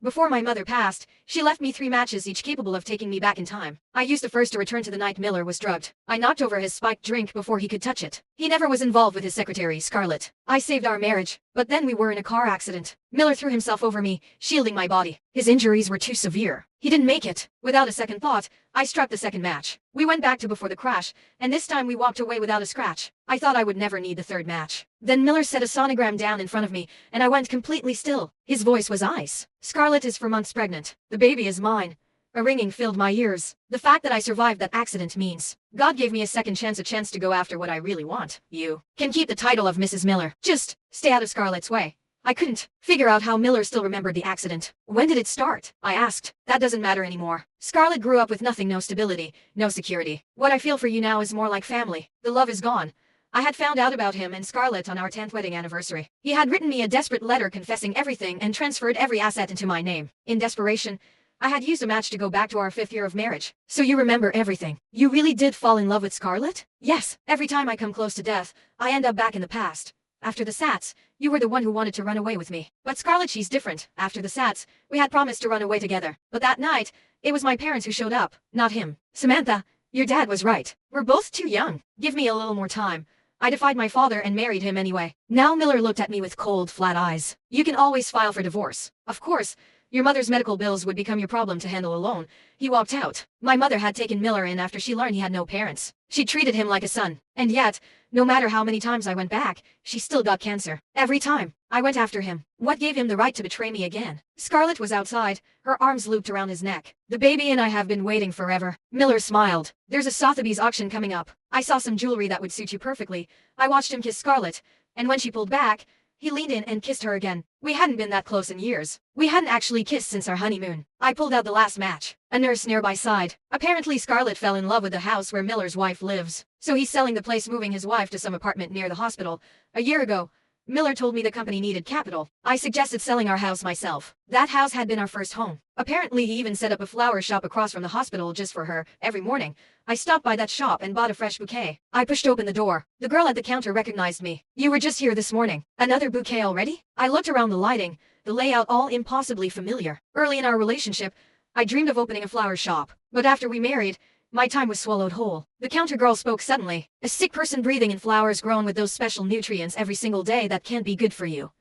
Before my mother passed, she left me 3 matches each capable of taking me back in time. I used the first to return to the night Miller was drugged. I knocked over his spiked drink before he could touch it. He never was involved with his secretary, Scarlett. I saved our marriage, but then we were in a car accident. Miller threw himself over me, shielding my body. His injuries were too severe. He didn't make it. Without a second thought, I struck the second match. We went back to before the crash, and this time we walked away without a scratch. I thought I would never need the third match. Then Miller set a sonogram down in front of me, and I went completely still. His voice was ice. Scarlett is 4 months pregnant. The baby is mine. A ringing filled my ears. The fact that I survived that accident means God gave me a second chance, a chance to go after what I really want. You can keep the title of Mrs. Miller. Just stay out of Scarlett's way. I couldn't figure out how Miller still remembered the accident. When did it start? I asked. That doesn't matter anymore. Scarlett grew up with nothing, no stability, no security. What I feel for you now is more like family. The love is gone. I had found out about him and Scarlett on our 10th wedding anniversary. He had written me a desperate letter confessing everything and transferred every asset into my name. In desperation, I had used a match to go back to our 5th year of marriage. So you remember everything. You really did fall in love with Scarlett? Yes. Every time I come close to death, I end up back in the past. After the SATs, you were the one who wanted to run away with me. But Scarlett, she's different. After the SATs, we had promised to run away together. But that night, it was my parents who showed up, not him. Samantha, your dad was right. We're both too young. Give me a little more time. I defied my father and married him anyway. Now Miller looked at me with cold, flat eyes. You can always file for divorce. Of course, your mother's medical bills would become your problem to handle alone. He walked out. My mother had taken Miller in after she learned he had no parents. She treated him like a son. And yet, no matter how many times I went back, she still got cancer. Every time, I went after him. What gave him the right to betray me again? Scarlett was outside, her arms looped around his neck. The baby and I have been waiting forever. Miller smiled. There's a Sotheby's auction coming up. I saw some jewelry that would suit you perfectly. I watched him kiss Scarlett, and when she pulled back, he leaned in and kissed her again. We hadn't been that close in years. We hadn't actually kissed since our honeymoon. I pulled out the last match. A nurse nearby sighed. Apparently Scarlett fell in love with the house where Miller's wife lives. So he's selling the place, moving his wife to some apartment near the hospital. A year ago, Miller told me the company needed capital. I suggested selling our house myself. That house had been our first home. Apparently he even set up a flower shop across from the hospital just for her. Every morning, I stopped by that shop and bought a fresh bouquet. I pushed open the door. The girl at the counter recognized me. You were just here this morning. Another bouquet already? I looked around, the lighting, the layout, all impossibly familiar. Early in our relationship, I dreamed of opening a flower shop. But after we married, my time was swallowed whole. The counter girl spoke suddenly. A sick person breathing in flowers grown with those special nutrients every single day that can't be good for you.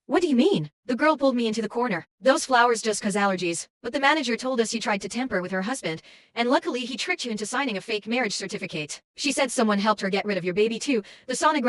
What do you mean? The girl pulled me into the corner. Those flowers just cause allergies. But the manager told us you tried to tamper with her husband, and luckily he tricked you into signing a fake marriage certificate. She said someone helped her get rid of your baby too. The sonogram